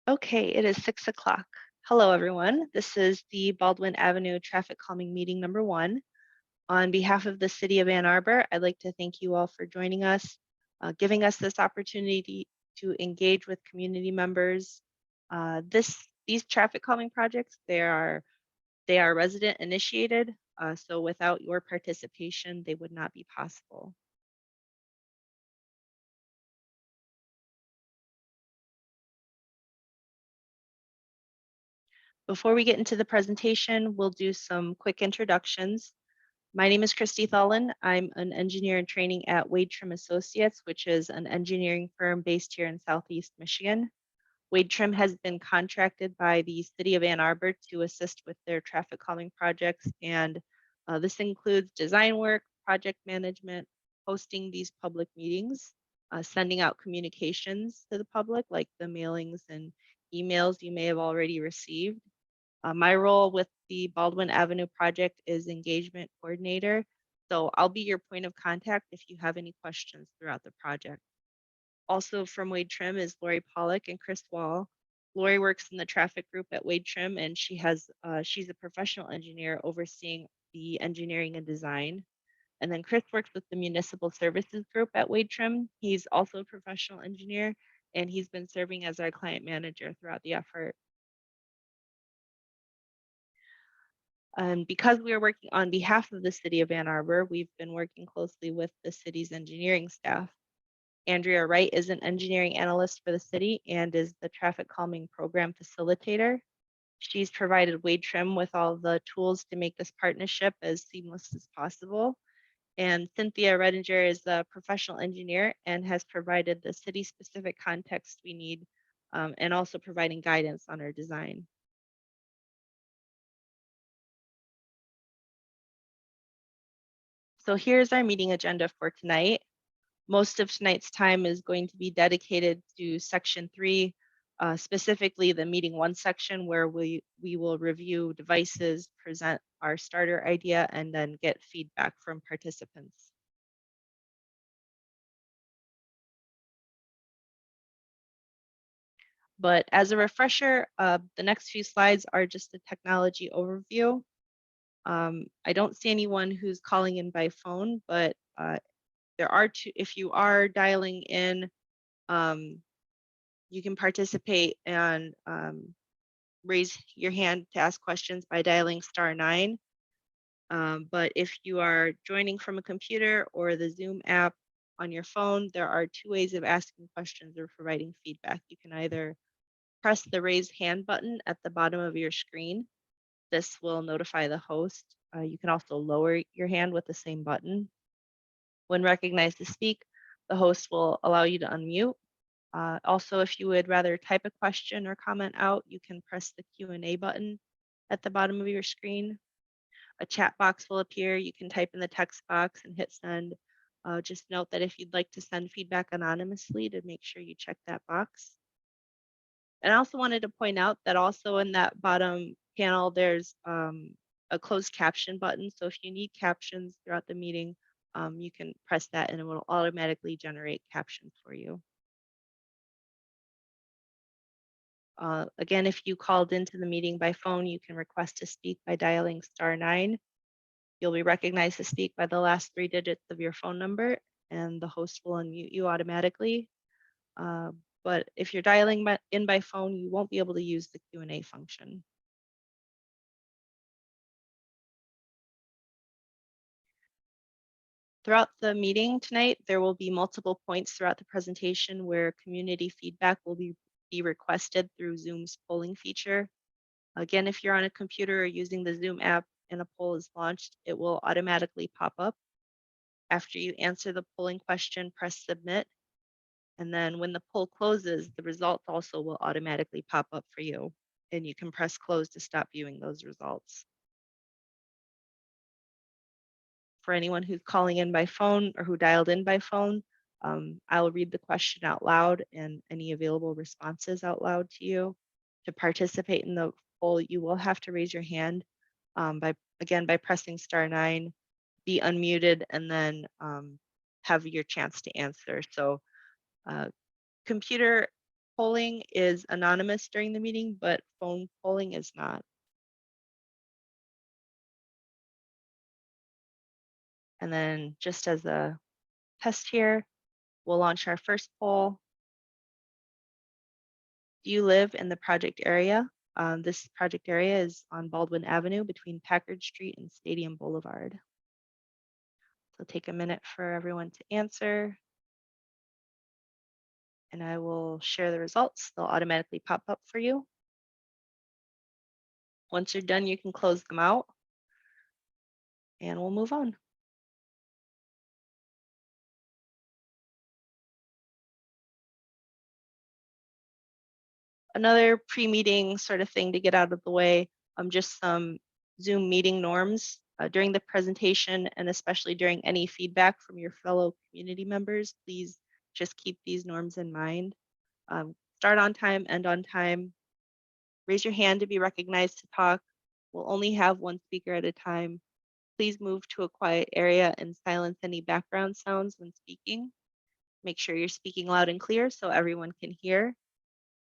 Okay, it is 6 o'clock. Hello, everyone. This is the Baldwin Avenue Traffic Calming Meeting number 1. On behalf of the City of Ann Arbor, I'd like to thank you all for joining us, giving us this opportunity to engage with community members. These traffic calming projects, they are resident initiated, so without your participation, they would not be possible. Before we get into the presentation, we'll do some quick introductions. My name is Christy Thullen. I'm an engineer in training at Wade Trim Associates, which is an engineering firm based here in Southeast Michigan. Wade Trim has been contracted by the City of Ann Arbor to assist with their traffic calming projects, and this includes design work, project management, hosting these public meetings, sending out communications to the public, like the mailings and emails you may have already received. My role with the Baldwin Avenue project is engagement coordinator. So I'll be your point of contact if you have any questions throughout the project. Also from Wade Trim is Lori Pollock and Chris Wall. Lori works in the traffic group at Wade Trim, and she's a professional engineer overseeing the engineering and design. And then Chris works with the municipal services group at Wade Trim. He's also a professional engineer, and he's been serving as our client manager throughout the effort. And because we are working on behalf of the City of Ann Arbor, we've been working closely with the city's engineering staff. Andrea Wright is an engineering analyst for the city and is the traffic calming program facilitator. She's provided Wade Trim with all the tools to make this partnership as seamless as possible. And Cynthia Redinger is a professional engineer and has provided the city specific context we need, and also providing guidance on our design. So here's our meeting agenda for tonight. Most of tonight's time is going to be dedicated to section 3, specifically the meeting 1 section where we will review devices, present our starter idea, and then get feedback from participants. But as a refresher, the next few slides are just a technology overview. I don't see anyone who's calling in by phone, but there are two. If you are dialing in, you can participate and raise your hand to ask questions by dialing *9. But if you are joining from a computer or the Zoom app on your phone, there are 2 ways of asking questions or providing feedback. You can either press the raise hand button at the bottom of your screen. This will notify the host. You can also lower your hand with the same button. When recognized to speak, the host will allow you to unmute. Also, if you would rather type a question or comment out, you can press the Q&A button at the bottom of your screen. A chat box will appear. You can type in the text box and hit send. Just note that if you'd like to send feedback anonymously, to make sure you check that box. And I also wanted to point out that also in that bottom panel, there's a closed caption button. So if you need captions throughout the meeting, you can press that and it will automatically generate captions for you. Again, if you called into the meeting by phone, you can request to speak by dialing *9. You'll be recognized to speak by the last 3 digits of your phone number, and the host will unmute you automatically. But if you're dialing in by phone, you won't be able to use the Q&A function. Throughout the meeting tonight, there will be multiple points throughout the presentation where community feedback will be requested through Zoom's polling feature. Again, if you're on a computer or using the Zoom app and a poll is launched, it will automatically pop up. After you answer the polling question, press submit. And then when the poll closes, the results also will automatically pop up for you. And you can press close to stop viewing those results. For anyone who's calling in by phone or who dialed in by phone, I'll read the question out loud and any available responses out loud to you. To participate in the poll, you will have to raise your hand by pressing *9, be unmuted, and then have your chance to answer. So computer polling is anonymous during the meeting, but phone polling is not. And then just as a test here, we'll launch our first poll. Do you live in the project area? This project area is on Baldwin Avenue between Packard Street and Stadium Boulevard. So take a minute for everyone to answer. And I will share the results. They'll automatically pop up for you. Once you're done, you can close them out and we'll move on. Another pre-meeting sort of thing to get out of the way, just some Zoom meeting norms during the presentation and especially during any feedback from your fellow community members. Please just keep these norms in mind. Start on time, end on time. Raise your hand to be recognized to talk. We'll only have one speaker at a time. Please move to a quiet area and silence any background sounds when speaking. Make sure you're speaking loud and clear so everyone can hear.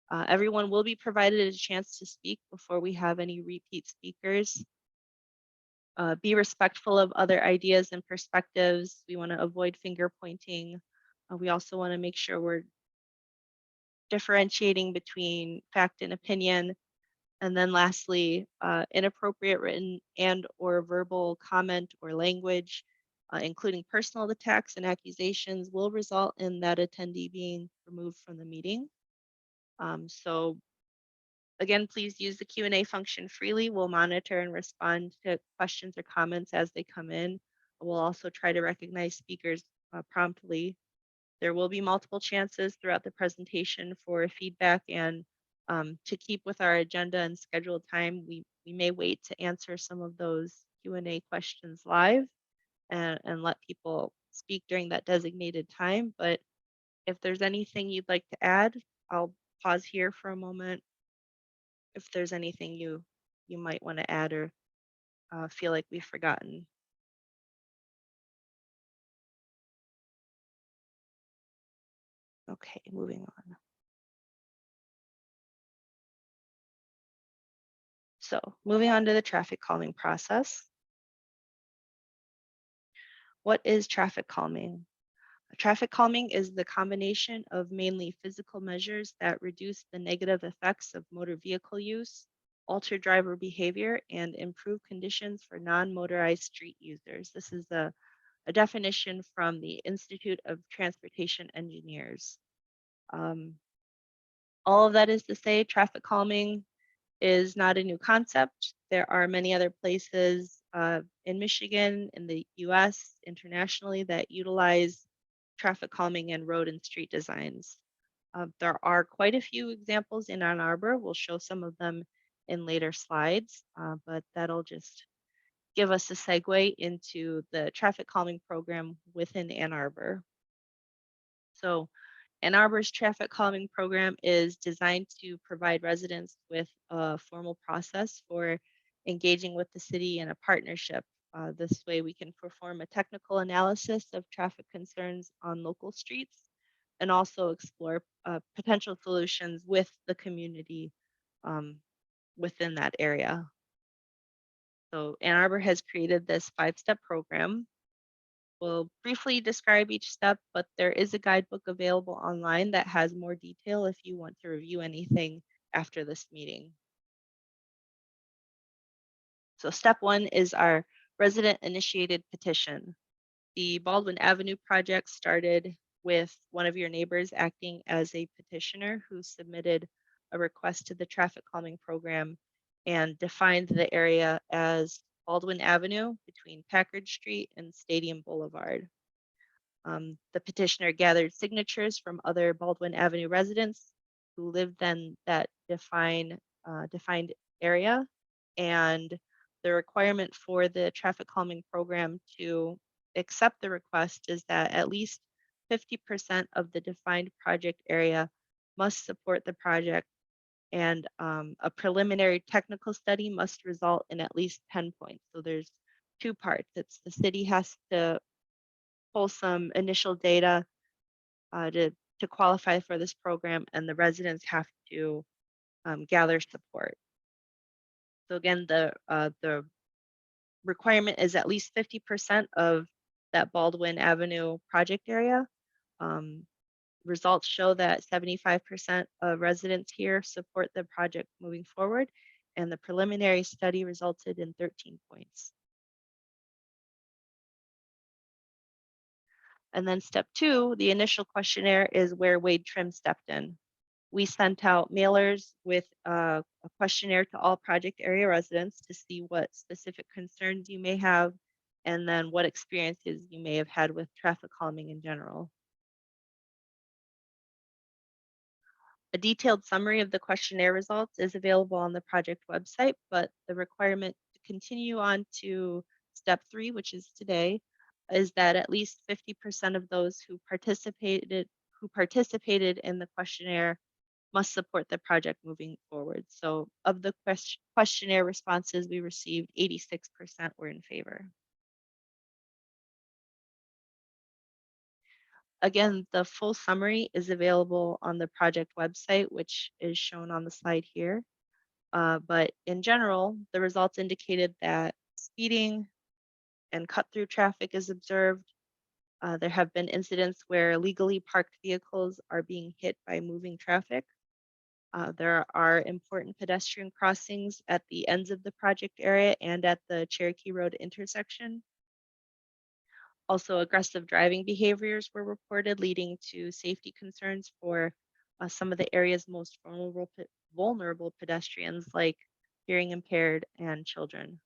Everyone will be provided a chance to speak before we have any repeat speakers. Be respectful of other ideas and perspectives. We want to avoid finger pointing. We also want to make sure we're differentiating between fact and opinion. And then lastly, inappropriate written and or verbal comment or language, including personal attacks and accusations, will result in that attendee being removed from the meeting. So again, please use the Q&A function freely. We'll monitor and respond to questions or comments as they come in. We'll also try to recognize speakers promptly. There will be multiple chances throughout the presentation for feedback, and to keep with our agenda and scheduled time, we may wait to answer some of those Q&A questions live and let people speak during that designated time. But if there's anything you'd like to add, I'll pause here for a moment. If there's anything you might want to add or feel like we've forgotten. Okay, moving on. So moving on to the traffic calming process. What is traffic calming? Traffic calming is the combination of mainly physical measures that reduce the negative effects of motor vehicle use, alter driver behavior, and improve conditions for non-motorized street users. This is a definition from the Institute of Transportation Engineers. All of that is to say, traffic calming is not a new concept. There are many other places in Michigan, in the US, internationally that utilize traffic calming and road and street designs. There are quite a few examples in Ann Arbor. We'll show some of them in later slides, but that'll just give us a segue into the traffic calming program within Ann Arbor. So Ann Arbor's traffic calming program is designed to provide residents with a formal process for engaging with the city in a partnership. This way we can perform a technical analysis of traffic concerns on local streets and also explore potential solutions with the community within that area. So Ann Arbor has created this 5-step program. We'll briefly describe each step, but there is a guidebook available online that has more detail if you want to review anything after this meeting. So step 1 is our resident initiated petition. The Baldwin Avenue project started with one of your neighbors acting as a petitioner who submitted a request to the traffic calming program and defined the area as Baldwin Avenue between Packard Street and Stadium Boulevard. The petitioner gathered signatures from other Baldwin Avenue residents who lived in that defined area, and the requirement for the traffic calming program to accept the request is that at least 50% of the defined project area must support the project, and a preliminary technical study must result in at least 10 points. So there's 2 parts. It's the city has to pull some initial data to to qualify for this program, and the residents have to gather support. So again, the requirement is at least 50% of that Baldwin Avenue project area. Um, Results show that 75% of residents here support the project moving forward, and the preliminary study resulted in 13 points. And then step two, the initial questionnaire, is where Wade Trim stepped in. We sent out mailers with a questionnaire to all project area residents to see what specific concerns you may have, and then what experiences you may have had with traffic calming in general. A detailed summary of the questionnaire results is available on the project website, but the requirement to continue on to step three, which is today, is that at least 50% of those who participated in the questionnaire must support the project moving forward. So of the questionnaire responses we received, 86% were in favor. Again, the full summary is available on the project website, which is shown on the slide here. But in general, the results indicated that speeding and cut through traffic is observed. There have been incidents where legally parked vehicles are being hit by moving traffic. There are important pedestrian crossings at the ends of the project area and at the Cherokee Road intersection. Also, aggressive driving behaviors were reported, leading to safety concerns for some of the area's most vulnerable pedestrians, like hearing impaired and children.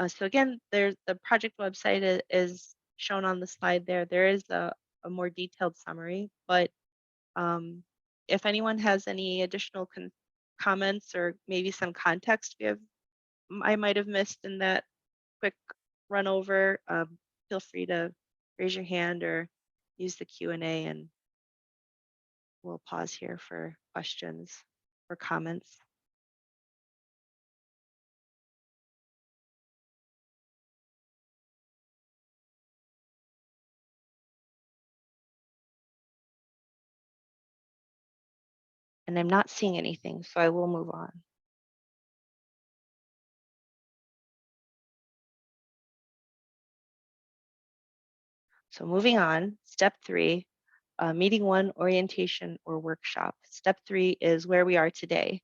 So again, there's the project website is shown on the slide there. There is a more detailed summary, but um, if anyone has any additional comments or maybe some context I might have missed in that quick run over, feel free to raise your hand or use the Q&A, and we'll pause here for questions or comments. And I'm not seeing anything, so I will move on. So moving on, step three, meeting one, orientation or workshop. Step three is where we are today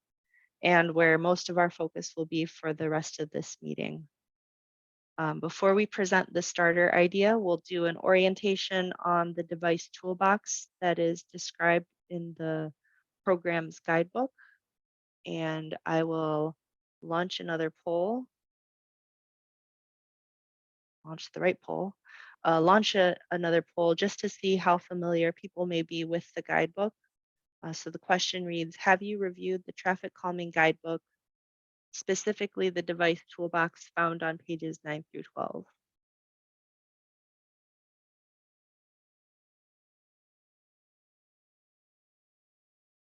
and where most of our focus will be for the rest of this meeting. Before we present the starter idea, we'll do an orientation on the device toolbox that is described in the program's guidebook. And I will launch another poll, launch the right poll, another poll just to see how familiar people may be with the guidebook. So the question reads, have you reviewed the traffic calming guidebook, specifically the device toolbox found on pages 9 through 12?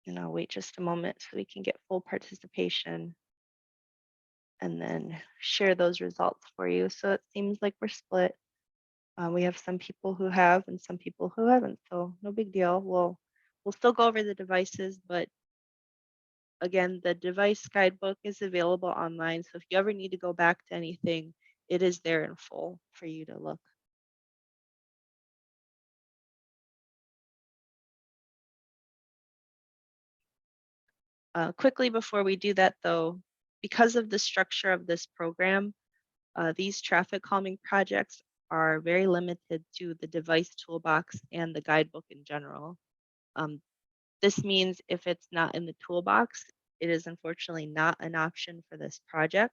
And I'll wait just a moment so we can get full participation and then share those results for you. So it seems like we're split. We have some people who have and some people who haven't, so no big deal. We'll still go over the devices, but again, the device guidebook is available online. So if you ever need to go back to anything, it is there in full for you to look. Quickly before we do that though, because of the structure of this program, these traffic calming projects are very limited to the device toolbox and the guidebook in general. Um, this means if it's not in the toolbox, it is unfortunately not an option for this project.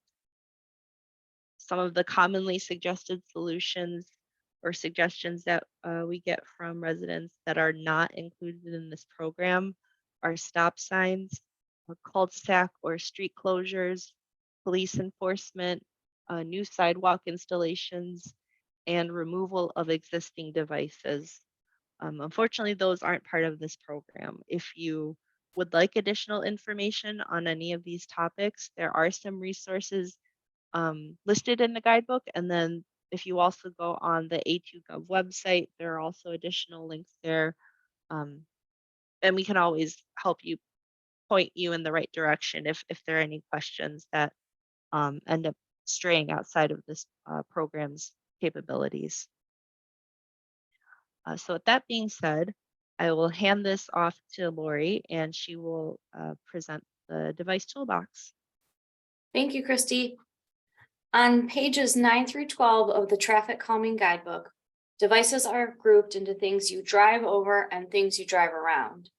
Some of the commonly suggested solutions or suggestions that we get from residents that are not included in this program are stop signs, cul-de-sac or street closures, police enforcement, new sidewalk installations, and removal of existing devices. Unfortunately, those aren't part of this program. If you would like additional information on any of these topics, there are some resources listed in the guidebook. And then if you also go on the A2Gov website, there are also additional links there And we can always help you point you in the right direction if there are any questions that end up straying outside of this program's capabilities. So with that being said, I will hand this off to Lori and she will present the device toolbox. Thank you, Christy. On pages 9 through 12 of the traffic calming guidebook, devices are grouped into things you drive over and things you drive around.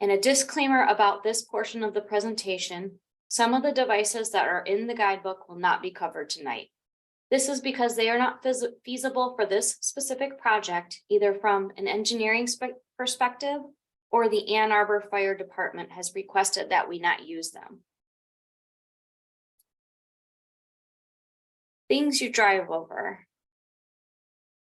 And a disclaimer about this portion of the presentation, some of the devices that are in the guidebook will not be covered tonight. This is because they are not feasible for this specific project, either from an engineering perspective or the Ann Arbor Fire Department has requested that we not use them. Things you drive over.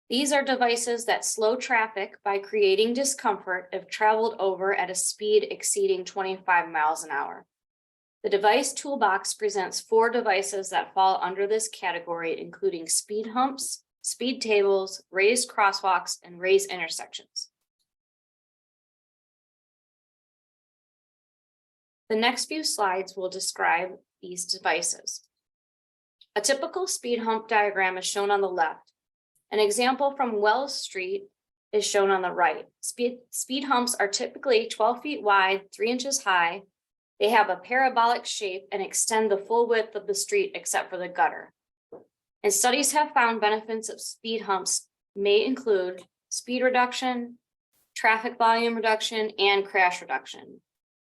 These are devices that slow traffic by creating discomfort if traveled over at a speed exceeding 25 miles an hour. The device toolbox presents 4 devices that fall under this category, including speed humps, speed tables, raised crosswalks, and raised intersections. The next few slides will describe these devices. A typical speed hump diagram is shown on the left. An example from Wells Street is shown on the right. Speed humps are typically 12 feet wide, 3 inches high. They have a parabolic shape and extend the full width of the street except for the gutter. And studies have found benefits of speed humps may include speed reduction, traffic volume reduction, and crash reduction.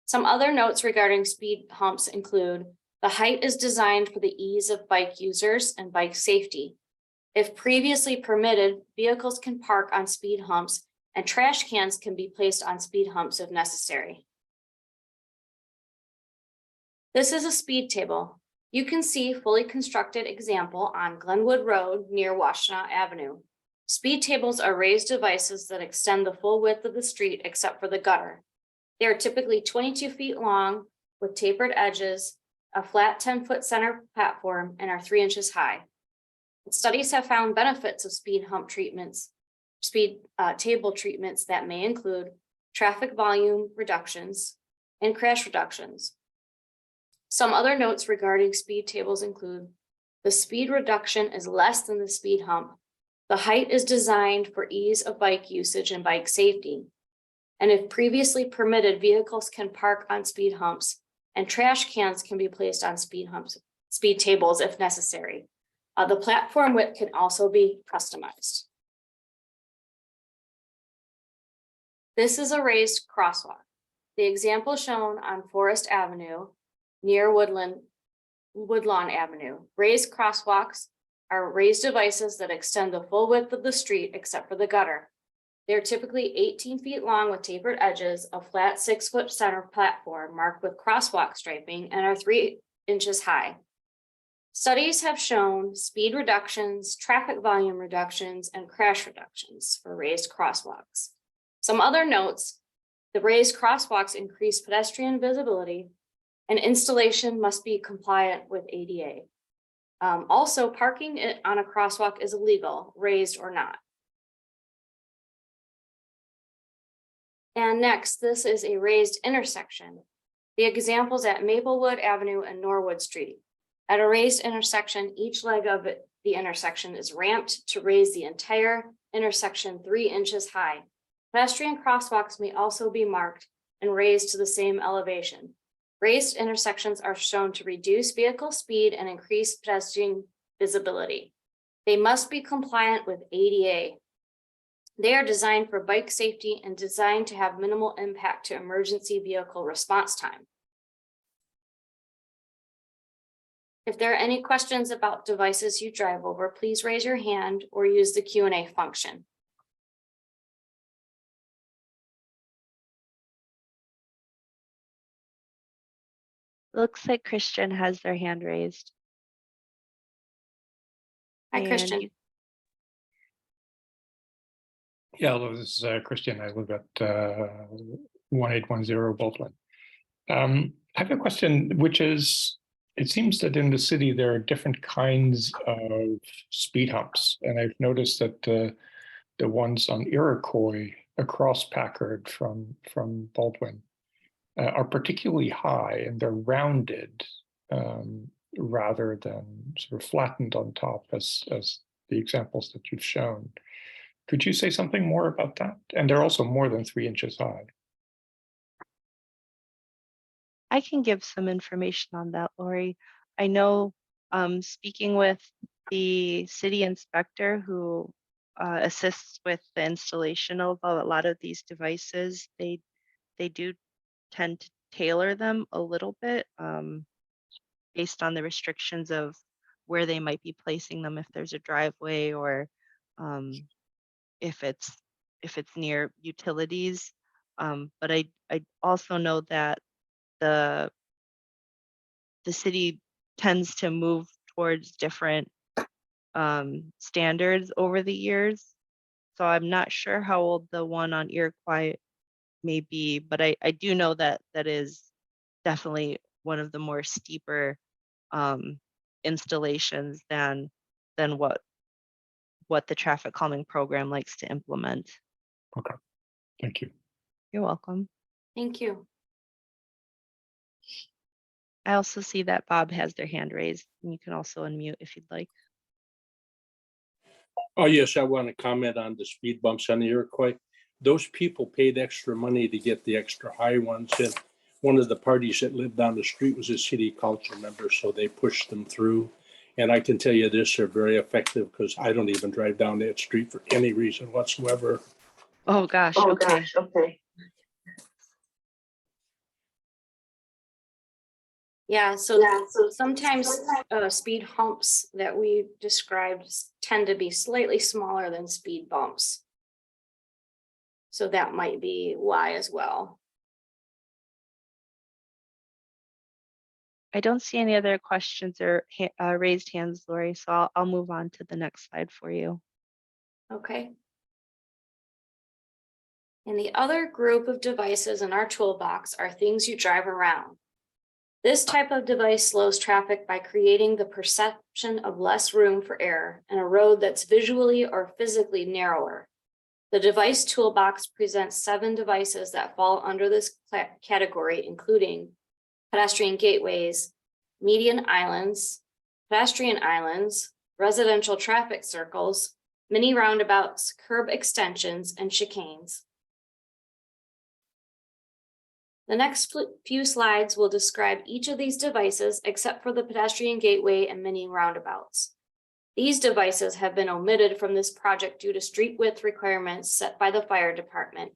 Some other notes regarding speed humps include the height is designed for the ease of bike users and bike safety. If previously permitted, vehicles can park on speed humps and trash cans can be placed on speed humps if necessary. This is a speed table. You can see fully constructed example on Glenwood Road near Washtenaw Avenue. Speed tables are raised devices that extend the full width of the street except for the gutter. They are typically 22 feet long with tapered edges, a flat 10-foot center platform, and are 3 inches high. Studies have found benefits of speed hump treatments, speed table treatments that may include traffic volume reductions and crash reductions. Some other notes regarding speed tables include the speed reduction is less than the speed hump. The height is designed for ease of bike usage and bike safety. And if previously permitted, vehicles can park on speed humps and trash cans can be placed on speed tables if necessary. The platform width can also be customized. This is a raised crosswalk. The example shown on Forest Avenue near Woodlawn Avenue. Raised crosswalks are raised devices that extend the full width of the street except for the gutter. They're typically 18 feet long with tapered edges, a flat 6-foot center platform marked with crosswalk striping, and are 3 inches high. Studies have shown speed reductions, traffic volume reductions, and crash reductions for raised crosswalks. Some other notes, the raised crosswalks increase pedestrian visibility, and installation must be compliant with ADA. Also, parking on a crosswalk is illegal, raised or not. And next, this is a raised intersection. The examples at Maplewood Avenue and Norwood Street. At a raised intersection, each leg of the intersection is ramped to raise the entire intersection 3 inches high. Pedestrian crosswalks may also be marked and raised to the same elevation. Raised intersections are shown to reduce vehicle speed and increase pedestrian visibility. They must be compliant with ADA. They are designed for bike safety and designed to have minimal impact to emergency vehicle response time. If there are any questions about devices you drive over, please raise your hand or use the Q&A function. Looks like Christian has their hand raised. Hi, Christian. Yeah, hello, this is Christian. I live at 1810 Baldwin. I have a question, which is, it seems that in the city there are different kinds of speed humps, and I've noticed that the ones on Iroquois across Packard from Baldwin are particularly high, and they're rounded rather than sort of flattened on top as the examples that you've shown. Could you say something more about that? And they're also more than 3 inches high. I can give some information on that, Lori. I know, speaking with the city inspector who assists with the installation of a lot of these devices, they do tend to tailor them a little bit based on the restrictions of where they might be placing them, if there's a driveway or um, if it's near utilities. But I also know that the city tends to move towards different standards over the years. So I'm not sure how old the one on Iroquois may be, but I do know that that is definitely one of the more steeper installations than what the traffic calming program likes to implement. Okay, thank you. You're welcome. Thank you. I also see that Bob has their hand raised, and you can also unmute if you'd like. Oh, yes, I want to comment on the speed bumps on the Iroquois. Those people paid extra money to get the extra high ones. And one of the parties that lived down the street was a city council member, so they pushed them through. And I can tell you this, they're very effective because I don't even drive down that street for any reason whatsoever. Oh gosh, okay. Okay. Yeah, so sometimes speed humps that we described tend to be slightly smaller than speed bumps. So that might be why as well. I don't see any other questions or raised hands, Lori, so I'll move on to the next slide for you. Okay. And the other group of devices in our toolbox are things you drive around. This type of device slows traffic by creating the perception of less room for error and a road that's visually or physically narrower. The device toolbox presents 7 devices that fall under this category, including pedestrian gateways, median islands, pedestrian islands, residential traffic circles, mini roundabouts, curb extensions, and chicanes. The next few slides will describe each of these devices except for the pedestrian gateway and mini roundabouts. These devices have been omitted from this project due to street width requirements set by the fire department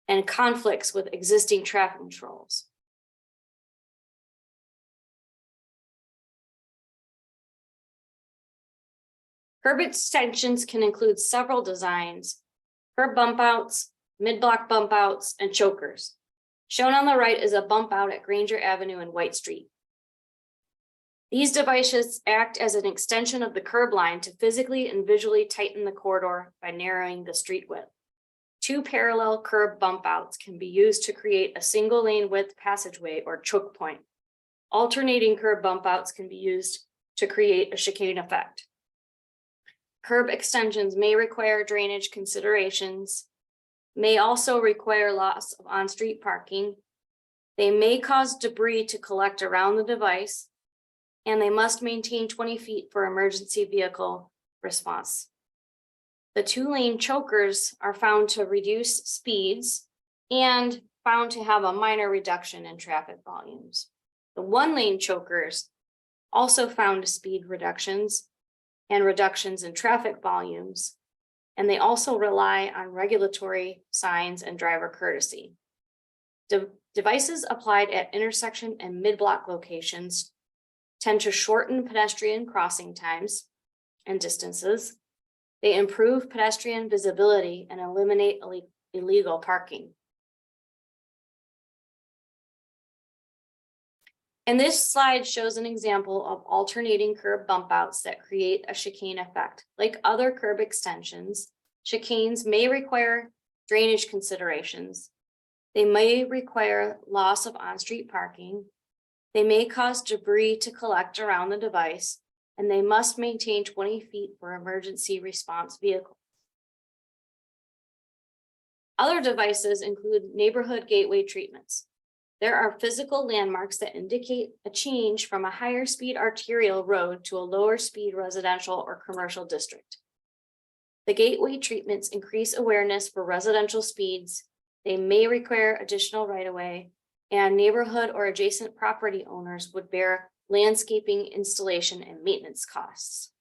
and conflicts with existing traffic controls. Curb extensions can include several designs: curb bump outs, mid-block bump outs, and chokers. Shown on the right is a bump out at Granger Avenue and White Street. These devices act as an extension of the curb line to physically and visually tighten the corridor by narrowing the street width. 2 parallel curb bump outs can be used to create a single lane width passageway or choke point. Alternating curb bump outs can be used to create a chicane effect. Curb extensions may require drainage considerations, may also require loss of on-street parking. They may cause debris to collect around the device, and they must maintain 20 feet for emergency vehicle response. The 2-lane chokers are found to reduce speeds and found to have a minor reduction in traffic volumes. The 1-lane chokers also found speed reductions and reductions in traffic volumes, and they also rely on regulatory signs and driver courtesy. Devices applied at intersection and mid-block locations tend to shorten pedestrian crossing times and distances. They improve pedestrian visibility and eliminate illegal parking. And this slide shows an example of alternating curb bump outs that create a chicane effect. Like other curb extensions, chicanes may require drainage considerations. They may require loss of on-street parking. They may cause debris to collect around the device, and they must maintain 20 feet for emergency response vehicles. Other devices include neighborhood gateway treatments. There are physical landmarks that indicate a change from a higher speed arterial road to a lower speed residential or commercial district. The gateway treatments increase awareness for residential speeds. They may require additional right-of-way, and neighborhood or adjacent property owners would bear landscaping, installation, and maintenance costs.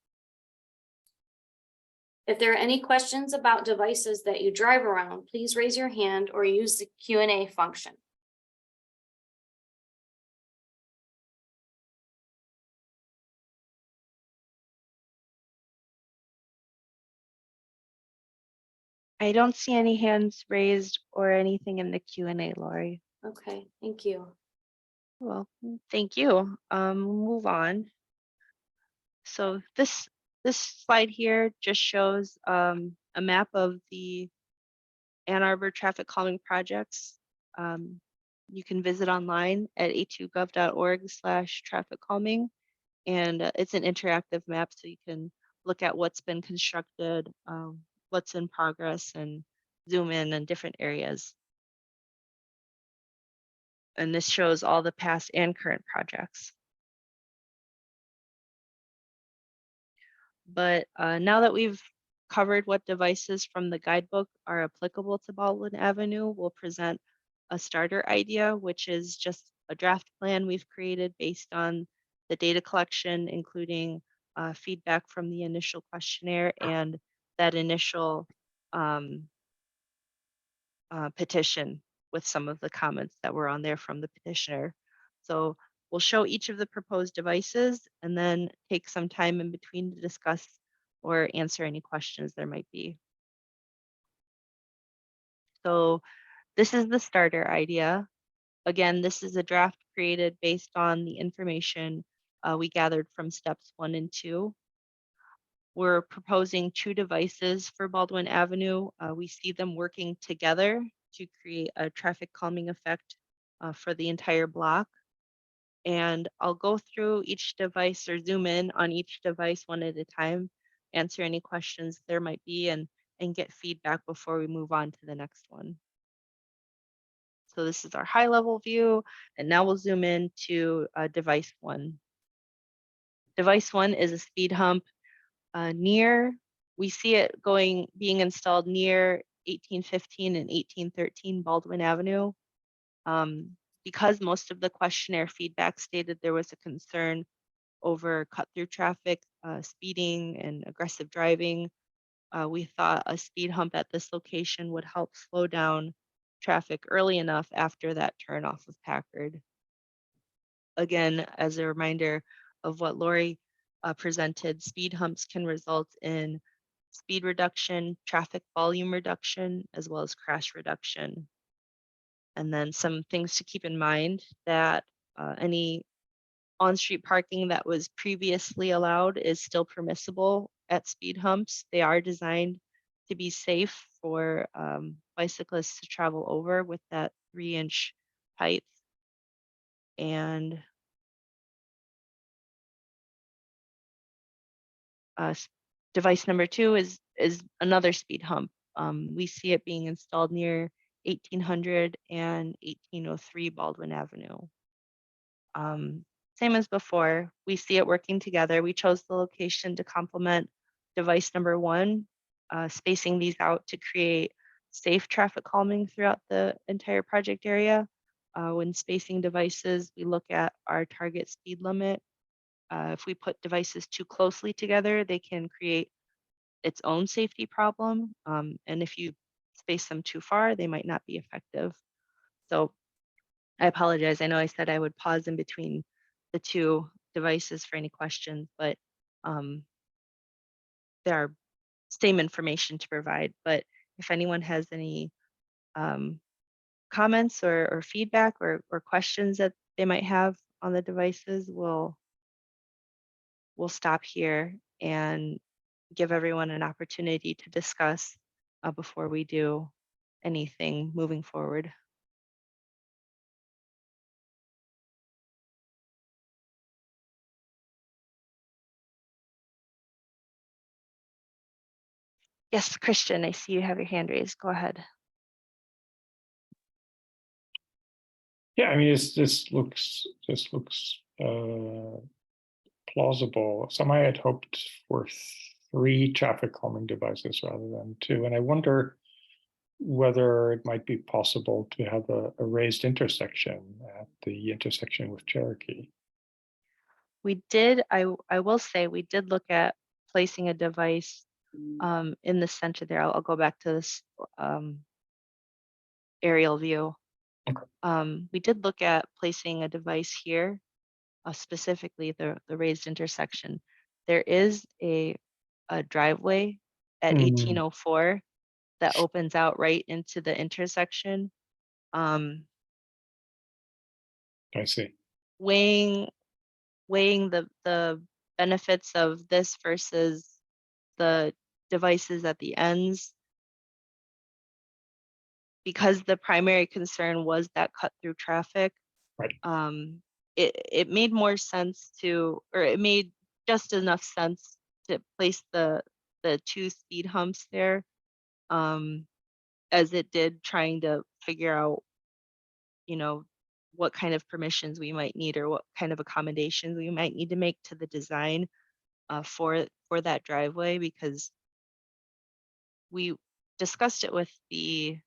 If there are any questions about devices that you drive around, please raise your hand or use the Q&A function. I don't see any hands raised or anything in the Q&A, Lori. Okay, thank you. Well, thank you. Move on. So this slide here just shows a map of the Ann Arbor traffic calming projects. You can visit online at a2gov.org/traffic calming, and it's an interactive map, so you can look at what's been constructed, what's in progress, and zoom in on different areas. And this shows all the past and current projects. But now that we've covered what devices from the guidebook are applicable to Baldwin Avenue, we'll present a starter idea, which is just a draft plan we've created based on the data collection, including feedback from the initial questionnaire and that initial petition with some of the comments that were on there from the petitioner. So we'll show each of the proposed devices and then take some time in between to discuss or answer any questions there might be. So this is the starter idea. Again, this is a draft created based on the information we gathered from steps 1 and 2. We're proposing 2 devices for Baldwin Avenue. We see them working together to create a traffic calming effect for the entire block. And I'll go through each device or zoom in on each device one at a time, answer any questions there might be, and get feedback before we move on to the next one. So this is our high level view, and now we'll zoom in to device 1. Device 1 is a speed hump we see it being installed near 1815 and 1813 Baldwin Avenue. Because most of the questionnaire feedback stated there was a concern over cut-through traffic, speeding, and aggressive driving, we thought a speed hump at this location would help slow down traffic early enough after that turn off of Packard. Again, as a reminder of what Lori presented, speed humps can result in speed reduction, traffic volume reduction, as well as crash reduction. And then some things to keep in mind that any on-street parking that was previously allowed is still permissible at speed humps. They are designed to be safe for bicyclists to travel over with that 3-inch height. And device number 2 is another speed hump. We see it being installed near 1800 and 1803 Baldwin Avenue. Same as before, we see it working together. We chose the location to complement device number 1, spacing these out to create safe traffic calming throughout the entire project area. When spacing devices, we look at our target speed limit. If we put devices too closely together, they can create its own safety problem. And if you space them too far, they might not be effective. So I apologize. I know I said I would pause in between the 2 devices for any questions, but there are same information to provide. But if anyone has any comments or feedback or questions that they might have on the devices, we'll stop here and give everyone an opportunity to discuss before we do anything moving forward. Yes, Christian, I see you have your hand raised. Go ahead. Yeah, I mean, this looks plausible. Some I had hoped for 3 traffic calming devices rather than 2, and I wonder whether it might be possible to have a raised intersection at the intersection with Cherokee. We did, I will say, we did look at placing a device in the center there. I'll go back to this aerial view. Okay. We did look at placing a device here, specifically the raised intersection. There is a driveway at Mm, 1804 that opens out right into the intersection. I see. Weighing the benefits of this versus the devices at the ends, because the primary concern was that cut through traffic. Right. It made more sense to, or it made just enough sense to place the 2 speed humps there, as it did trying to figure out, you know, what kind of permissions we might need or what kind of accommodations we might need to make to the design for that driveway, because we discussed it with the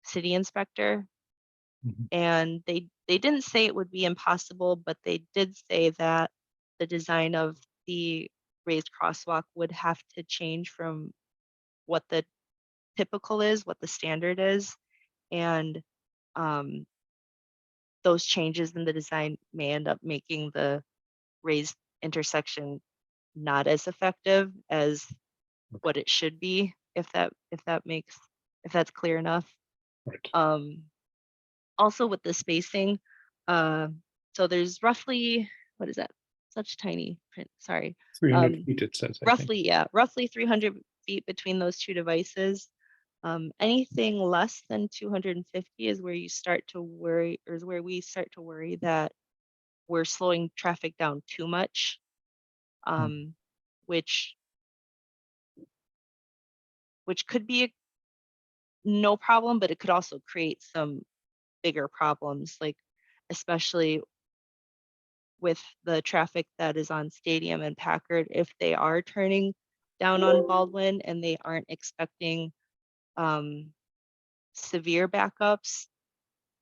city inspector, Mhm. and they didn't say it would be impossible, but they did say that the design of the raised crosswalk would have to change from what the typical is, what the standard is, and um, those changes in the design may end up making the raised intersection not as effective as what it should be, if that's clear enough. Right. Um, Also with the spacing, uh, so there's roughly, what is that? Such tiny print, sorry. 300 Um, feet, it says, I think. Roughly, yeah, roughly 300 feet between those 2 devices. Anything less than 250 is where you start to worry, or is where we start to worry that we're slowing traffic down too much, Mm, um, which could be no problem, but it could also create some bigger problems, like especially with the traffic that is on Stadium and Packard. If they are turning down on Baldwin and they aren't expecting um, severe backups,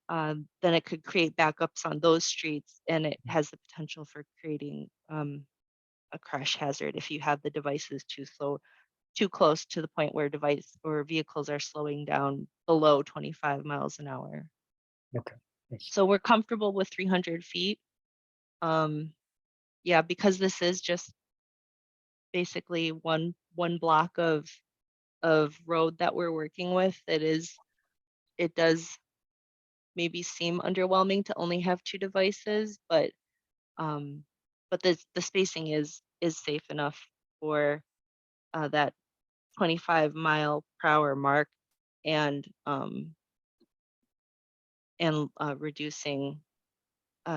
then it could create backups on those streets, and it has the potential for creating a crash hazard if you have the devices too close to the point where device or vehicles are slowing down below 25 miles an hour. okay. Yes. So we're comfortable with 300 feet. Um, yeah, because this is just basically one block of road that we're working with, it does maybe seem underwhelming to only have 2 devices, um, but the spacing is safe enough for that 25-mile-per-hour mark, and reducing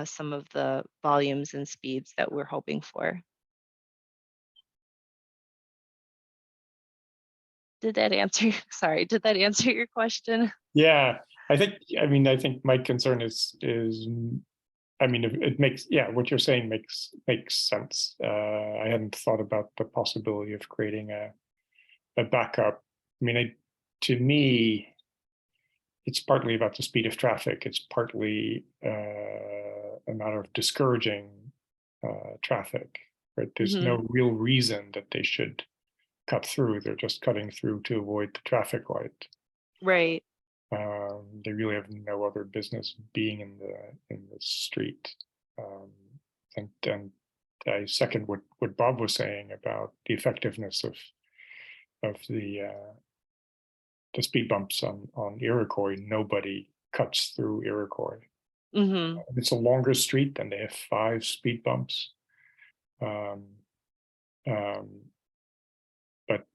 some of the volumes and speeds that we're hoping for. Did that answer sorry, did that answer your question? Yeah, I think my concern is I mean, it makes, yeah, what you're saying makes sense. I hadn't thought about the possibility of creating a backup. I mean, to me, it's partly about the speed of traffic. It's partly a matter of discouraging traffic. Right? There's Mhm. no real reason that they should cut through. They're just cutting through to avoid the traffic light. Right. They really have no other business being in the street. Um, and I second what Bob was saying about the effectiveness of the speed bumps on Iroquois. Nobody cuts through Iroquois. Mhm. It's a longer street, and they have 5 speed bumps. Um, um, but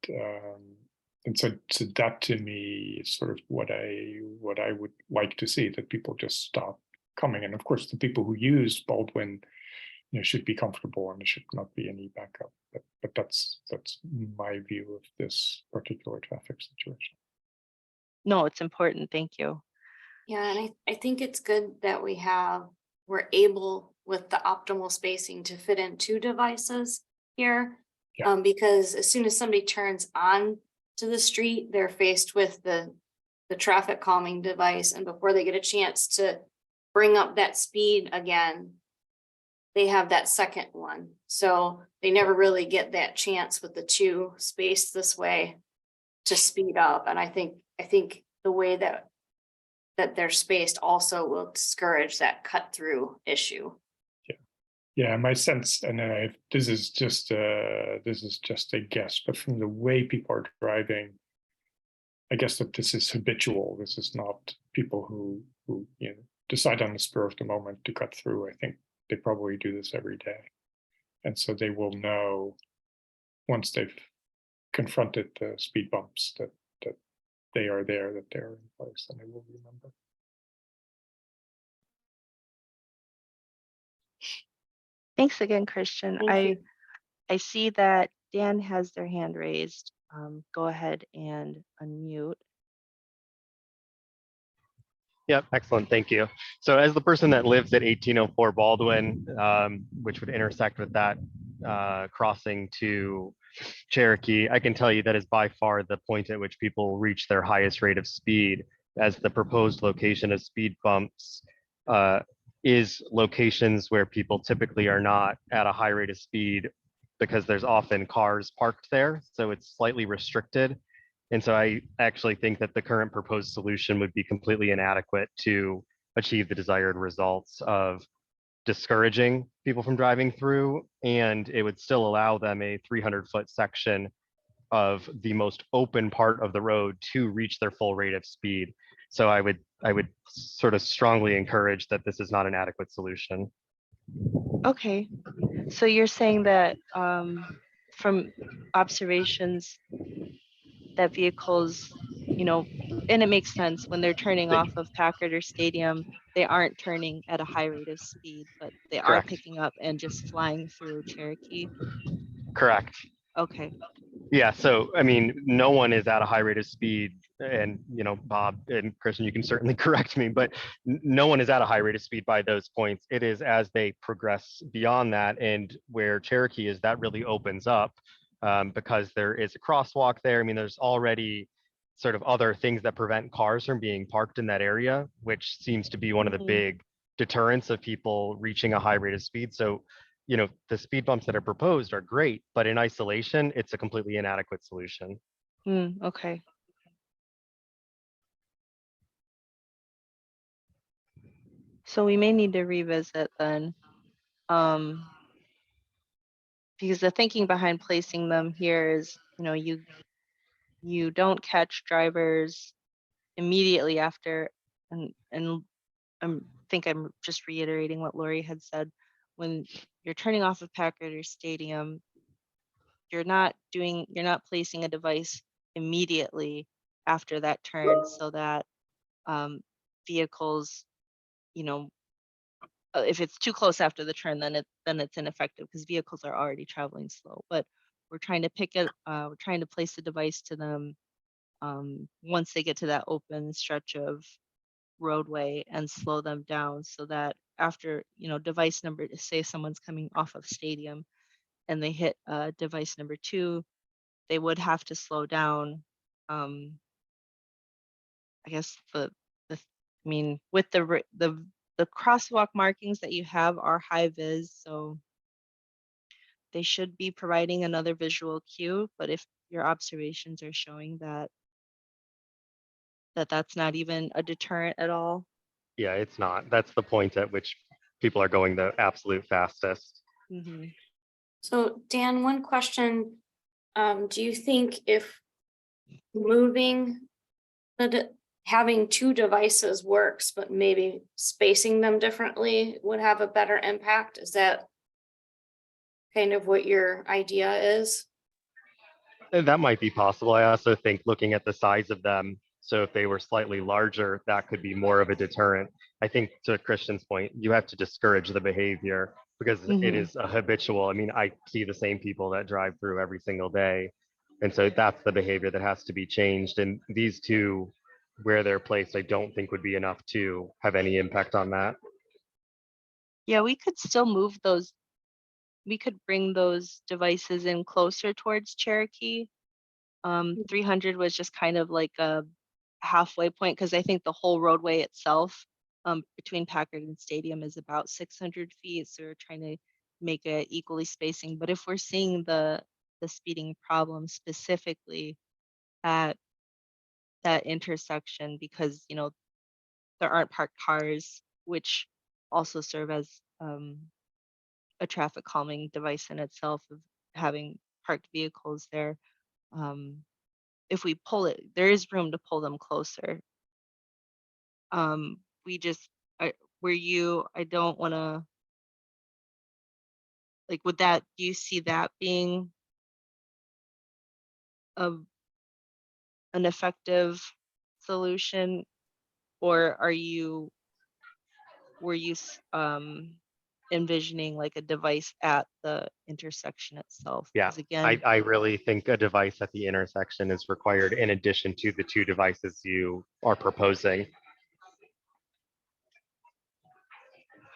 and so that to me is sort of what I would like to see, that people just stop coming. And of course, the people who use Baldwin, should be comfortable, and there should not be any backup. But that's my view of this particular traffic situation. No, it's important, thank you. Yeah, and I think it's good that we're able with the optimal spacing to fit in 2 devices here. Yeah. Because as soon as somebody turns on to the street, they're faced with the traffic calming device, and before they get a chance to bring up that speed again, they have that second one. So they never really get that chance with the 2 spaced this way to speed up. And I think the way that they're spaced also will discourage that cut through issue. Yeah, my sense, and this is just a guess, but from the way people are driving, I guess that this is habitual. This is not people who decide on the spur of the moment to cut through. I think they probably do this every day, and so they will know once they've confronted the speed bumps that they are there, that they're in place, and they will remember. Thanks again, Christian. Thank I you. I see that Dan has their hand raised. Go ahead and unmute. Yep, excellent, thank you. So as the person that lives at 1804 Baldwin, which would intersect with that crossing to Cherokee, I can tell you that is by far the point at which people reach their highest rate of speed, as the proposed location of speed bumps is locations where people typically are not at a high rate of speed because there's often cars parked there, so it's slightly restricted. And so I actually think that the current proposed solution would be completely inadequate to achieve the desired results of discouraging people from driving through, and it would still allow them a 300-foot section of the most open part of the road to reach their full rate of speed. So I would sort of strongly encourage that this is not an adequate solution. Okay, so you're saying that from observations that vehicles, and it makes sense when they're turning off of Packard or Stadium, they aren't turning at a high rate of speed, but they are Correct. picking up and just flying through Cherokee. Correct. Okay. Yeah, so I mean, no one is at a high rate of speed, and Bob and Christian, you can certainly correct me, but no one is at a high rate of speed by those points. It is as they progress beyond that, and where Cherokee is, that really opens up because there is a crosswalk there. I mean, there's already sort of other things that prevent cars from being parked in that area, which seems to be one of the big deterrents of people reaching a high rate of speed. So the speed bumps that are proposed are great, but in isolation, it's a completely inadequate solution. Okay. So we may need to revisit then, because the thinking behind placing them here is, you don't catch drivers immediately after, and I'm just reiterating what Lori had said. When you're turning off of Packard or Stadium, you're not placing a device immediately after that turn, so that vehicles, if it's too close after the turn, then it's ineffective because vehicles are already traveling slow. But we're trying to place the device to them once they get to that open stretch of roadway and slow them down, so that after, device number, say someone's coming off of Stadium and they hit device number 2, they would have to slow down. I guess with the crosswalk markings that you have are high vis, so they should be providing another visual cue. But if your observations are showing that that's not even a deterrent at all. Yeah, it's not. That's the point at which people are going the absolute fastest. So Dan, one question, do you think if moving having 2 devices works, but maybe spacing them differently would have a better impact? Is that kind of what your idea is? That might be possible. I also think looking at the size of them, so if they were slightly larger, that could be more of a deterrent. I think to Christian's point, you have to discourage the behavior because it is a habitual. I mean, I see the same people that drive through every single day. And so that's the behavior that has to be changed. And these two where they're placed, I don't think would be enough to have any impact on that. Yeah, we could still move those. We could bring those devices in closer towards Cherokee. 300 was just kind of like a halfway point because I think the whole roadway itself between Packard and Stadium is about 600 feet. So we're trying to make it equally spacing. But if we're seeing the speeding problem specifically at that intersection, because there aren't parked cars, which also serve as a traffic calming device in itself of having parked vehicles there. If we pull it, there is room to pull them closer. We just, I don't want to, like, would that, do you see that being a, an effective solution? Or were you envisioning like a device at the intersection itself? Yeah, 'Cause again, I really think a device at the intersection is required in addition to the 2 devices you are proposing.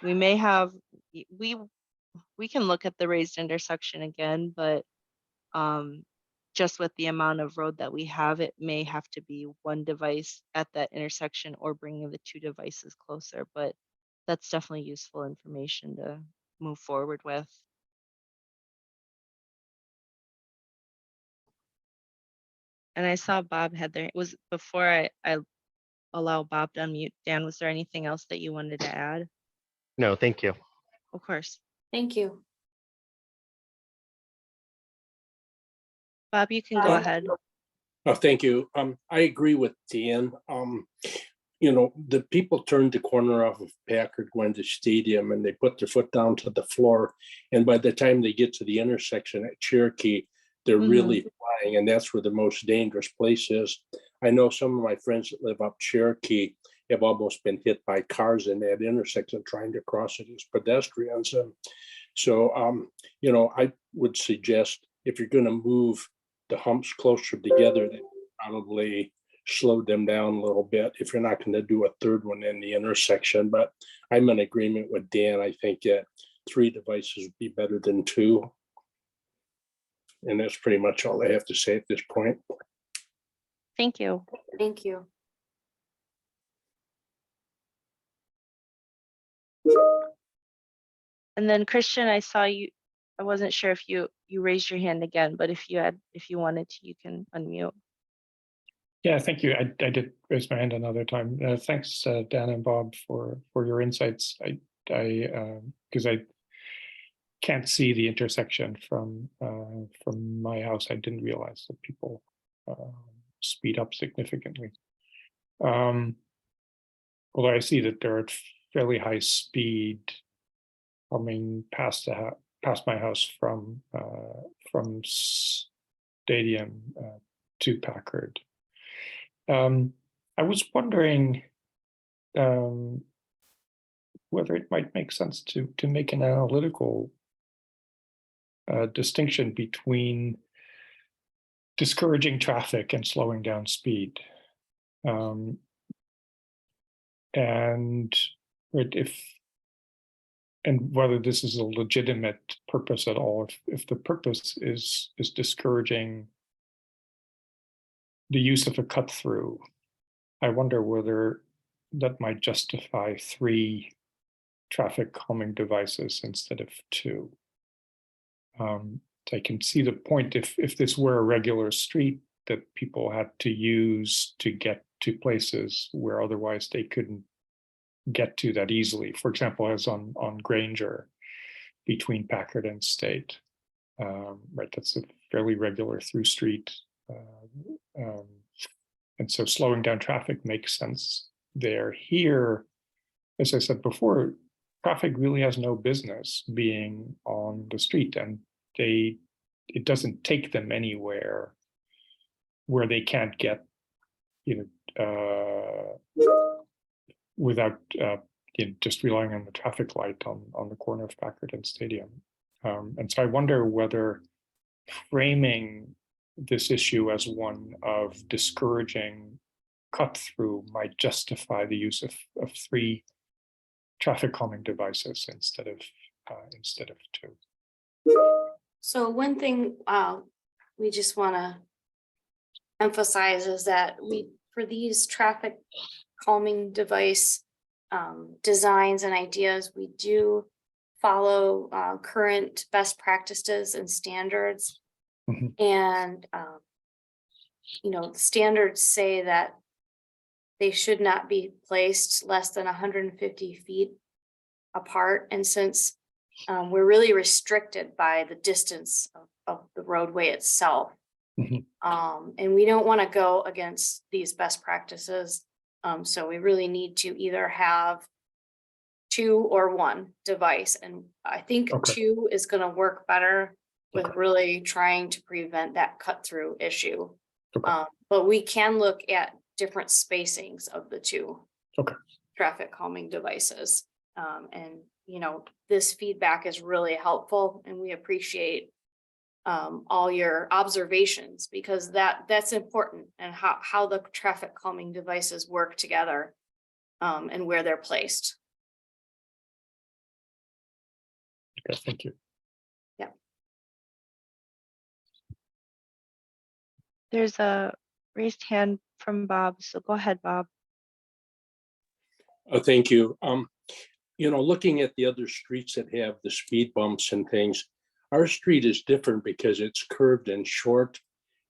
we may have, we can look at the raised intersection again, but just with the amount of road that we have, it may have to be one device at that intersection or bringing the 2 devices closer, but that's definitely useful information to move forward with. And I saw Bob had there, was before I allow Bob to unmute, Dan, was there anything else that you wanted to add? No, thank you. Of course. Thank you. Bob, you can go ahead. Oh, thank you. I agree with Dan. The people turned the corner off of Packard going to Stadium and they put their foot down to the floor. And by the time they get to the intersection at Cherokee, they're really flying, and that's where the most dangerous place is. I know some of my friends that live up Cherokee have almost been hit by cars in that intersection trying to cross it as pedestrians. I would suggest if you're going to move the humps closer together, that probably slow them down a little bit if you're not going to do a third one in the intersection. But I'm in agreement with Dan. I think 3 devices would be better than 2. And that's pretty much all I have to say at this point. Thank you. Thank you. And then Christian, I saw you, I wasn't sure if you raised your hand again, but if you wanted to, you can unmute. Yeah, thank you. I did raise my hand another time. Thanks, Dan and Bob, for your insights. Because I can't see the intersection from my house. I didn't realize that people speed up significantly. Although I see that they're at fairly high speed coming past my house from Stadium to Packard. I was wondering whether it might make sense to make an analytical distinction between discouraging traffic and slowing down speed. And whether this is a legitimate purpose at all, if the purpose is discouraging the use of a cut through, I wonder whether that might justify 3 traffic calming devices instead of 2. I can see the point if this were a regular street that people had to use to get to places where otherwise they couldn't get to that easily. For example, as on Granger between Packard and State, right? That's a fairly regular through street. And so slowing down traffic makes sense there. Here, as I said before, traffic really has no business being on the street, and it doesn't take them anywhere where they can't get, without just relying on the traffic light on the corner of Packard and Stadium. And so I wonder whether framing this issue as one of discouraging cut through might justify the use of 3 traffic calming devices instead of 2. So one thing we just want to emphasize is that for these traffic calming device designs and ideas, we do follow current best practices and standards. Mhm. And the standards say that they should not be placed less than 150 feet apart. And since we're really restricted by the distance of the roadway itself, Mhm. and we don't want to go against these best practices. So we really need to either have 2 or 1 device. And I think Okay. 2 is going to work better with Okay. really trying to prevent that cut through issue. Okay. But we can look at different spacings of the 2 Okay. traffic calming devices. And this feedback is really helpful, and we appreciate all your observations, because that's important, and how the traffic calming devices work together and where they're placed. Okay, thank you. There's a raised hand from Bob, so go ahead, Bob. Thank you. Looking at the other streets that have the speed bumps and things, our street is different because it's curved and short,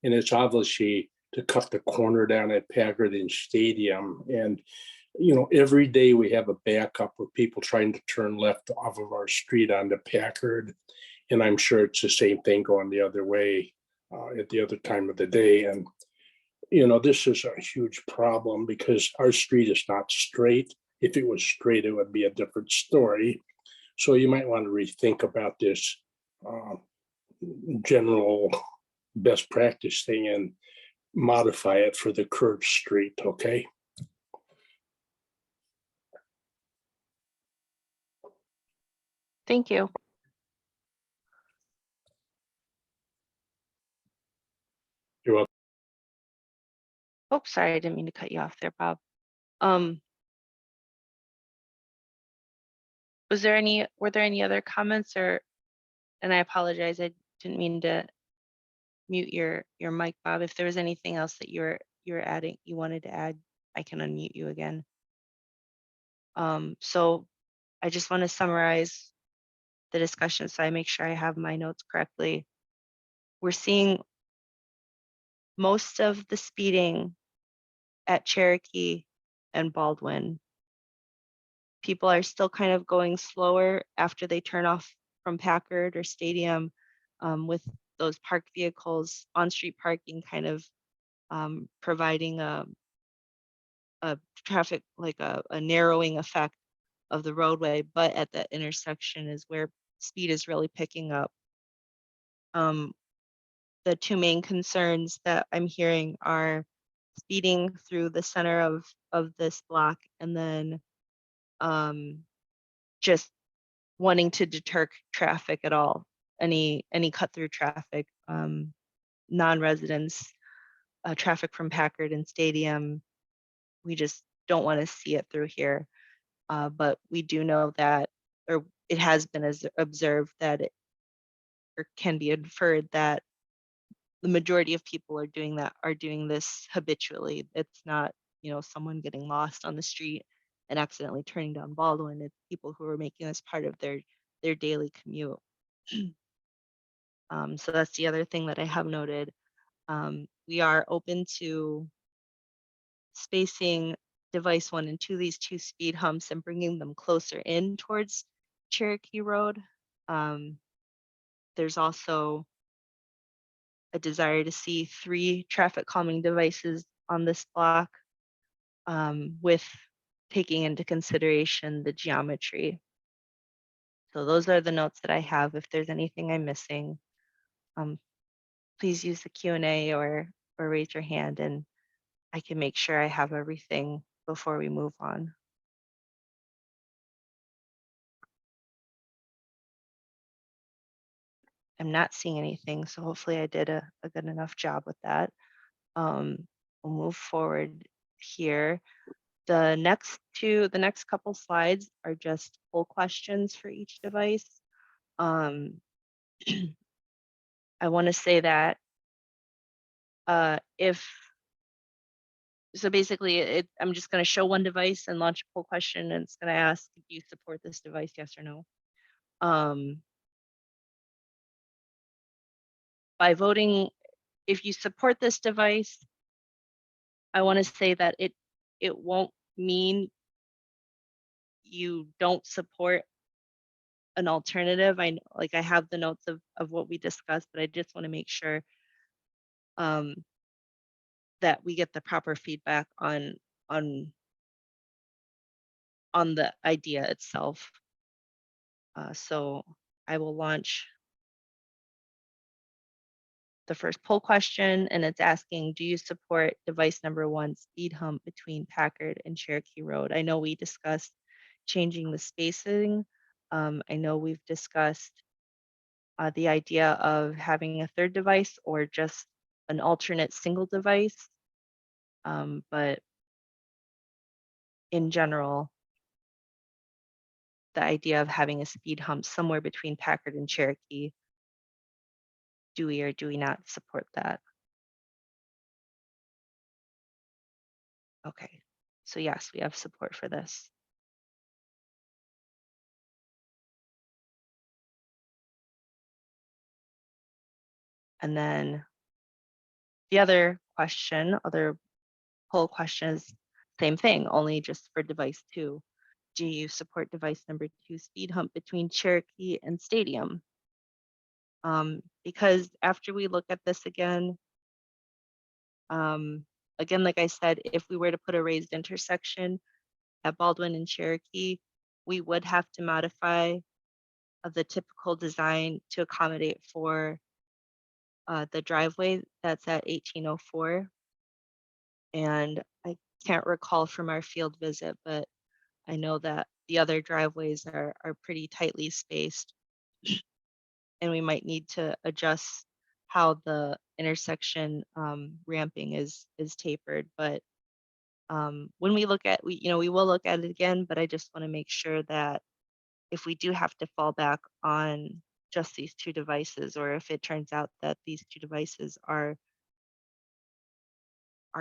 and it's obviously to cut the corner down at Packard and Stadium. And, every day we have a backup of people trying to turn left off of our street onto Packard. And I'm sure it's the same thing going the other way at the other time of the day. And, this is a huge problem because our street is not straight. If it was straight, it would be a different story. So you might want to rethink about this general best practice thing and modify it for the curved street, okay? Thank you. You're welcome. Oh, sorry, I didn't mean to cut you off there, Bob. Were there any other comments, and I apologize, I didn't mean to mute your mic, Bob. If there was anything else that you wanted to add, I can unmute you again. So I just want to summarize the discussion so I make sure I have my notes correctly. We're seeing most of the speeding at Cherokee and Baldwin. People are still kind of going slower after they turn off from Packard or Stadium, with those parked vehicles, on-street parking kind of providing a traffic, like a narrowing effect of the roadway, but at that intersection is where speed is really picking up. The 2 main concerns that I'm hearing are speeding through the center of this block, and then just wanting to deter traffic at all, any cut through traffic, non-residents, traffic from Packard and Stadium. We just don't want to see it through here. But we do know that, or it has been observed that or can be inferred that the majority of people are doing this habitually. It's not, someone getting lost on the street and accidentally turning down Baldwin. It's people who are making this part of their daily commute. So that's the other thing that I have noted. We are open to spacing device 1 and 2, these 2 speed humps, and bringing them closer in towards Cherokee Road. There's also a desire to see 3 traffic calming devices on this block, with taking into consideration the geometry. So those are the notes that I have. If there's anything I'm missing, please use the Q&A or raise your hand, and I can make sure I have everything before we move on. I'm not seeing anything, so hopefully I did a good enough job with that. We'll move forward. here. The next couple slides are just poll questions for each device. I want to say that so basically I'm just going to show one device and launch a poll question, and it's going to ask, do you support this device, yes or no? By voting, if you support this device, I want to say that it won't mean you don't support an alternative. I have the notes of what we discussed, but I just want to make sure that we get the proper feedback on on the idea itself. So I will launch the first poll question, and it's asking, do you support device number 1, speed hump between Packard and Cherokee Road? I know we discussed changing the spacing. I know we've discussed the idea of having a third device or just an alternate single device. But in general, the idea of having a speed hump somewhere between Packard and Cherokee, do we or do we not support that? Okay, so yes, we have support for this. And then the other poll question is same thing, only just for device 2. Do you support device number 2, speed hump between Cherokee and Stadium? Because after we look at this again, like I said, if we were to put a raised intersection at Baldwin and Cherokee, we would have to modify the typical design to accommodate for the driveway that's at 1804. And I can't recall from our field visit, but I know that the other driveways are pretty tightly spaced, and we might need to adjust how the intersection ramping is tapered. But when we look at, we will look at it again, but I just want to make sure that if we do have to fall back on just these 2 devices, or if it turns out that these 2 devices are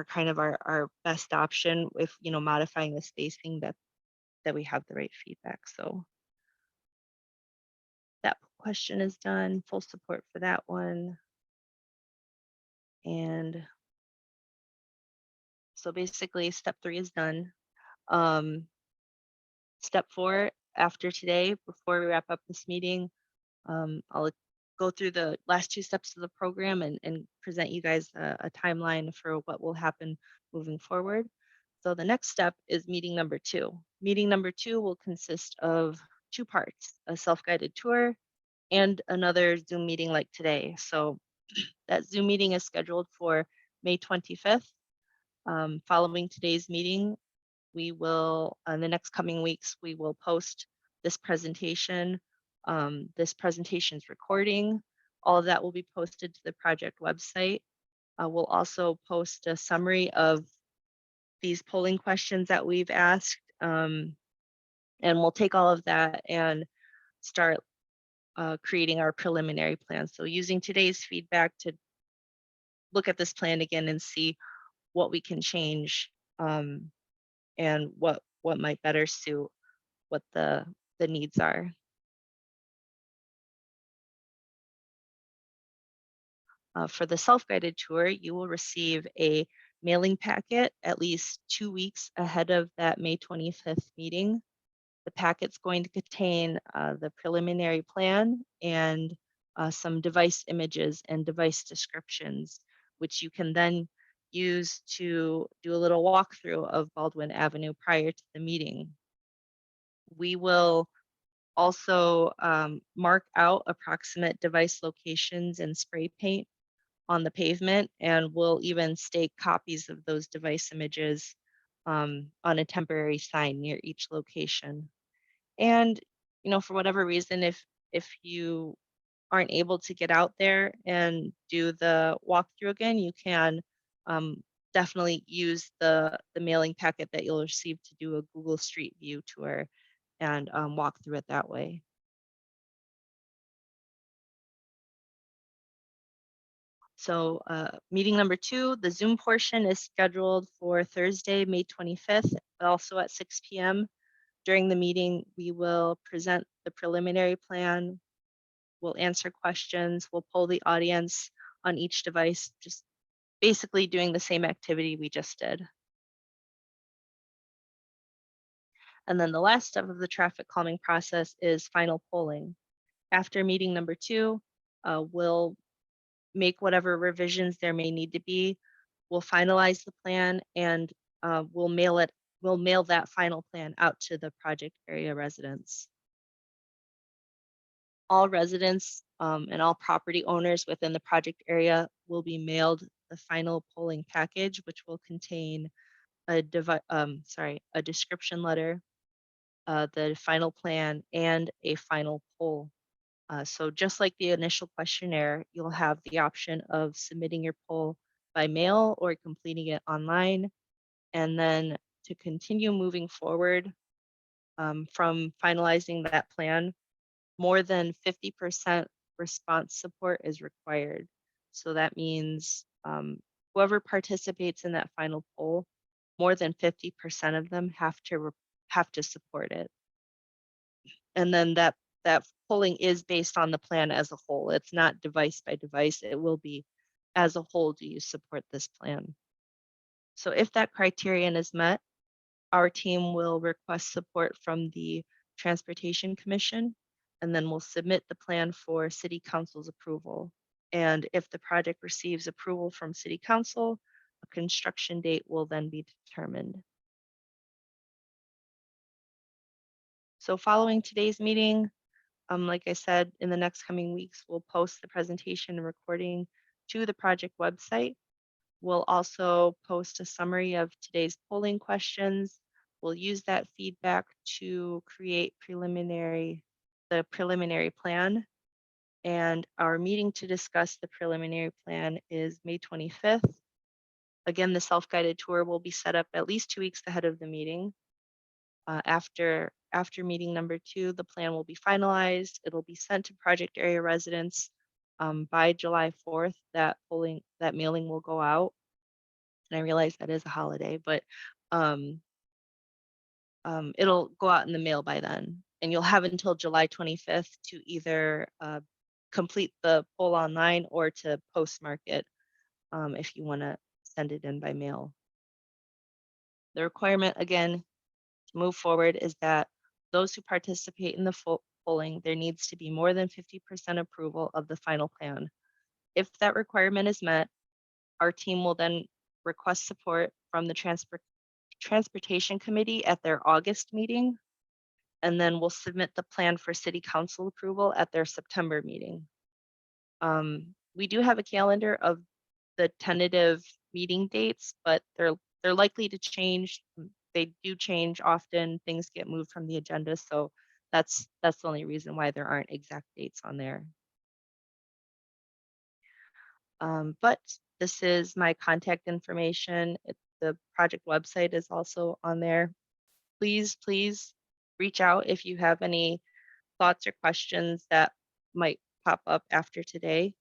kind of our best option, if modifying the spacing, that we have the right feedback. So that question is done, full support for that one. And so basically step 3 is done. Step 4, after today, before we wrap up this meeting, I'll go through the last 2 steps of the program and present you guys a timeline for what will happen moving forward. So the next step is meeting number 2. Meeting number 2 will consist of 2 parts, a self-guided tour and another Zoom meeting like today. So that Zoom meeting is scheduled for May 25th. Following today's meeting, we will, in the next coming weeks, we will post this presentation. This presentation's recording. All of that will be posted to the project website. We'll also post a summary of these polling questions that we've asked. And we'll take all of that and start creating our preliminary plan. So using today's feedback to look at this plan again and see what we can change, and what might better suit what the needs are. For the self-guided tour, you will receive a mailing packet at least 2 weeks ahead of that May 25th meeting. The packet's going to contain the preliminary plan and some device images and device descriptions, which you can then use to do a little walkthrough of Baldwin Avenue prior to the meeting. We will also mark out approximate device locations and spray paint on the pavement, and we'll even stake copies of those device images on a temporary sign near each location. And for whatever reason, if you aren't able to get out there and do the walkthrough again, you can definitely use the mailing packet that you'll receive to do a Google Street View tour and walk through it that way. So meeting number 2, the Zoom portion is scheduled for Thursday, May 25th, also at 6 p.m. During the meeting, we will present the preliminary plan, we'll answer questions, we'll poll the audience on each device, just basically doing the same activity we just did. And then the last step of the traffic calming process is final polling. After meeting number 2, we'll make whatever revisions there may need to be. We'll finalize the plan and we'll mail that final plan out to the project area residents. All residents and all property owners within the project area will be mailed the final polling package, which will contain a description letter, the final plan, and a final poll. So just like the initial questionnaire, you'll have the option of submitting your poll by mail or completing it online. And then to continue moving forward from finalizing that plan, more than 50% response support is required. So that means whoever participates in that final poll, more than 50% of them have to support it. And then that polling is based on the plan as a whole. It's not device by device. It will be as a whole, do you support this plan? So if that criterion is met, our team will request support from the Transportation Commission, and then we'll submit the plan for City Council's approval. And if the project receives approval from City Council, a construction date will then be determined. So following today's meeting, like I said, in the next coming weeks, we'll post the presentation and recording to the project website. We'll also post a summary of today's polling questions. We'll use that feedback to create the preliminary plan. And our meeting to discuss the preliminary plan is May 25th. Again, the self-guided tour will be set up at least 2 weeks ahead of the meeting. After meeting number 2, the plan will be finalized. It'll be sent to project area residents by July 4th. That mailing will go out. And I realize that is a holiday, but it'll go out in the mail by then. And you'll have until July 25th to either complete the poll online or to postmark it if you want to send it in by mail. The requirement, again, to move forward is that those who participate in the polling, there needs to be more than 50% approval of the final plan. If that requirement is met, our team will then request support from the Transportation Committee at their August meeting, and then we'll submit the plan for City Council approval at their September meeting. We do have a calendar of the tentative meeting dates, but they're likely to change. They do change often. Things get moved from the agenda, so that's the only reason why there aren't exact dates on there. But this is my contact information. The project website is also on there. Please reach out if you have any thoughts or questions that might pop up after today.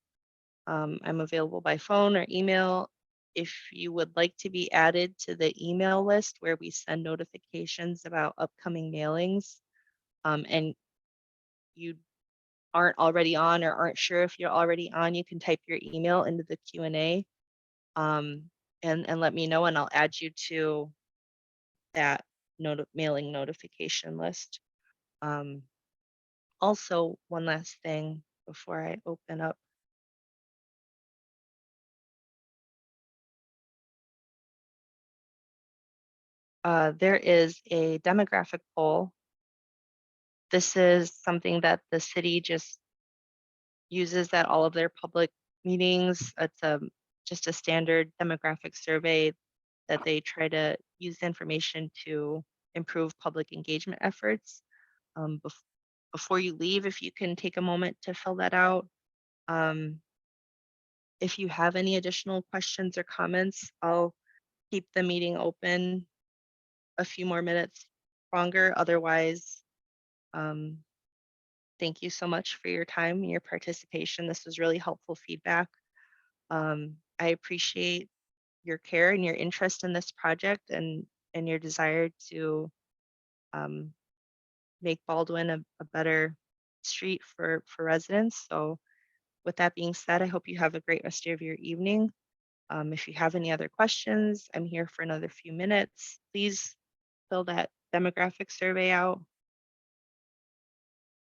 I'm available by phone or email. If you would like to be added to the email list where we send notifications about upcoming mailings, and you aren't already on or aren't sure if you're already on, you can type your email into the Q&A and let me know, and I'll add you to that mailing notification list. Also, one last thing before I open up. There is a demographic poll. This is something that the city just uses at all of their public meetings. It's just a standard demographic survey that they try to use information to improve public engagement efforts. Before you leave, if you can take a moment to fill that out. If you have any additional questions or comments, I'll keep the meeting open a few more minutes longer. Otherwise, thank you so much for your time and your participation. This was really helpful feedback. I appreciate your care and your interest in this project and your desire to make Baldwin a better street for residents. So with that being said, I hope you have a great rest of your evening. If you have any other questions, I'm here for another few minutes. Please fill that demographic survey out.